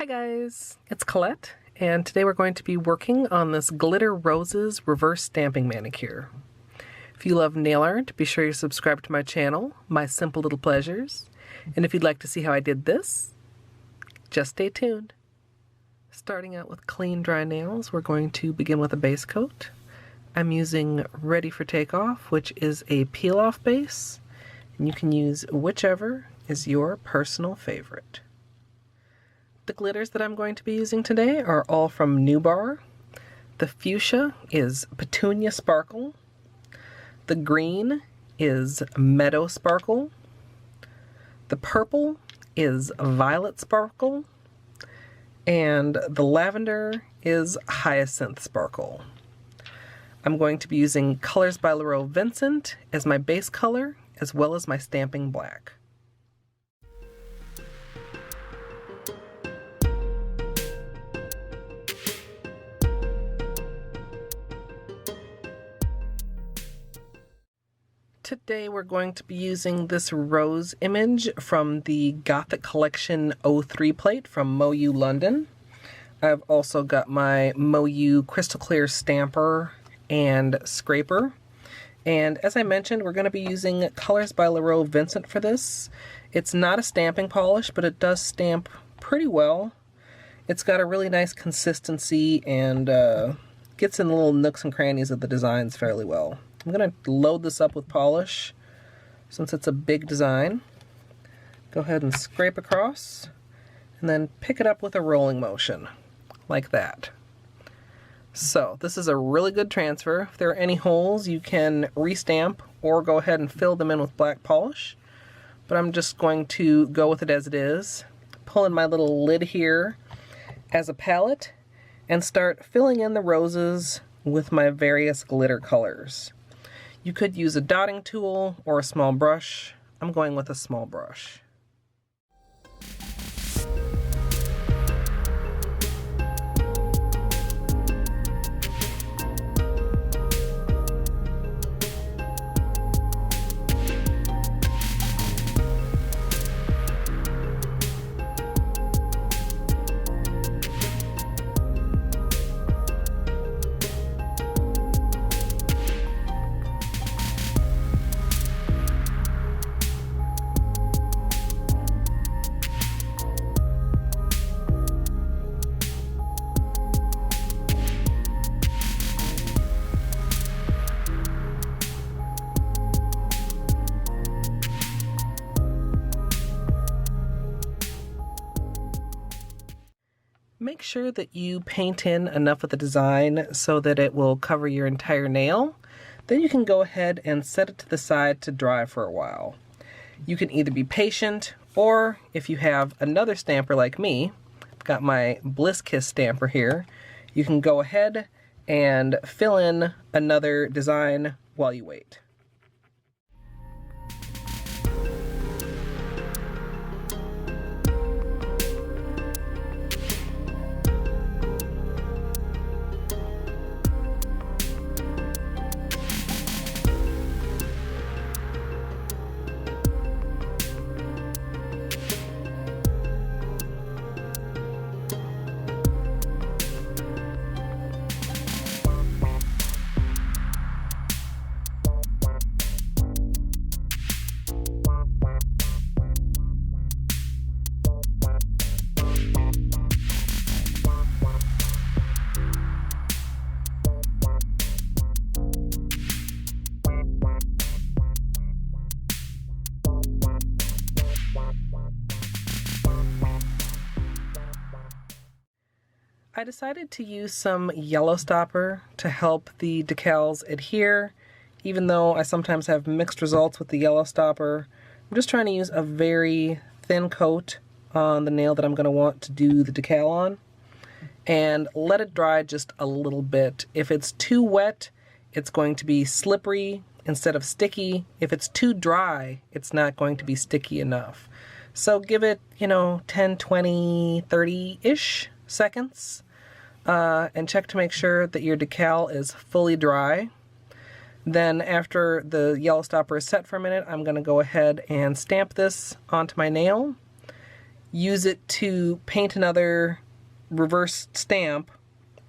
Hi guys, it's Colette, and today we're going to be working on this Glitter Roses reverse stamping manicure. If you love nail art, be sure you subscribe to my channel, My Simple Little Pleasures, and if you'd like to see how I did this, just stay tuned. Starting out with clean dry nails, we're going to begin with a base coat. I'm using Ready for Takeoff, which is a peel-off base, and you can use whichever is your personal favorite. The glitters that I'm going to be using today are all from Newbar. The fuchsia is Petunia Sparkle. The green is Meadow Sparkle. The purple is Violet Sparkle. And the lavender is Hyacinth Sparkle. I'm going to be using Colors by Llarowe Vincent as my base color, as well as my stamping black. Today we're going to be using this rose image from the Gothic Collection 03 plate from MoU London. I've also got my MoU Crystal Clear stamper and scraper. And as I mentioned, we're going to be using Colors by Llarowe Vincent for this. It's not a stamping polish, but it does stamp pretty well. It's got a really nice consistency and gets in the little nooks and crannies of the designs fairly well. I'm going to load this up with polish since it's a big design. Go ahead and scrape across and then pick it up with a rolling motion like that. So this is a really good transfer. If there are any holes, you can restamp or go ahead and fill them in with black polish. But I'm just going to go with it as it is. Pull in my little lid here as a palette and start filling in the roses with my various glitter colors. You could use a dotting tool or a small brush. I'm going with a small brush. Make sure that you paint in enough of the design so that it will cover your entire nail. Then you can go ahead and set it to the side to dry for a while. You can either be patient, or if you have another stamper like me, I've got my Bliss Kiss stamper here, you can go ahead and fill in another design while you wait. I decided to use some yellow stopper to help the decals adhere. Even though I sometimes have mixed results with the yellow stopper, I'm just trying to use a very thin coat on the nail that I'm going to want to do the decal on, and let it dry just a little bit. If it's too wet, it's going to be slippery instead of sticky. If it's too dry, it's not going to be sticky enough. So give it, 10, 20, 30-ish seconds. And check to make sure that your decal is fully dry. Then after the yellow stopper is set for a minute, I'm going to go ahead and stamp this onto my nail. use it to paint another reverse stamp,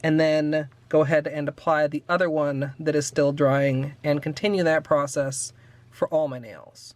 and then go ahead and apply the other one that is still drying, and continue that process for all my nails.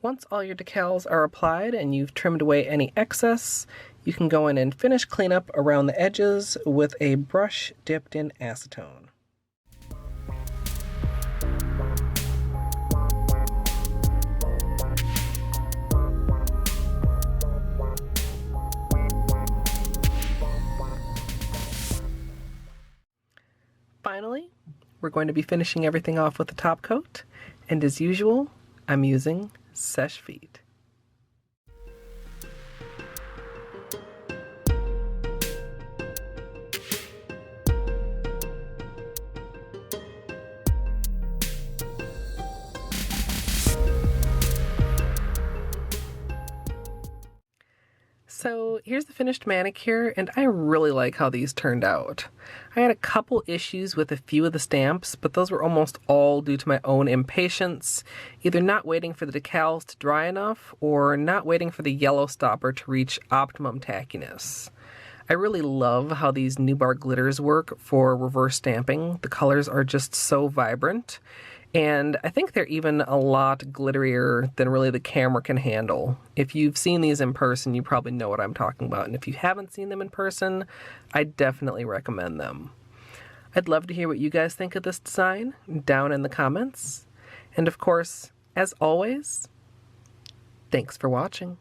Once all your decals are applied and you've trimmed away any excess, you can go in and finish cleanup around the edges with a brush dipped in acetone. Finally, we're going to be finishing everything off with the top coat, and as usual, I'm using Seche Vite. So here's the finished manicure, and I really like how these turned out. I had a couple issues with a few of the stamps, but those were almost all due to my own impatience, either not waiting for the decals to dry enough or not waiting for the yellow stopper to reach optimum tackiness. I really love how these Nubar glitters work for reverse stamping. The colors are just so vibrant. And I think they're even a lot glitterier than really the camera can handle. If you've seen these in person, you probably know what I'm talking about. And if you haven't seen them in person, I definitely recommend them. I'd love to hear what you guys think of this design down in the comments. And of course, as always, thanks for watching.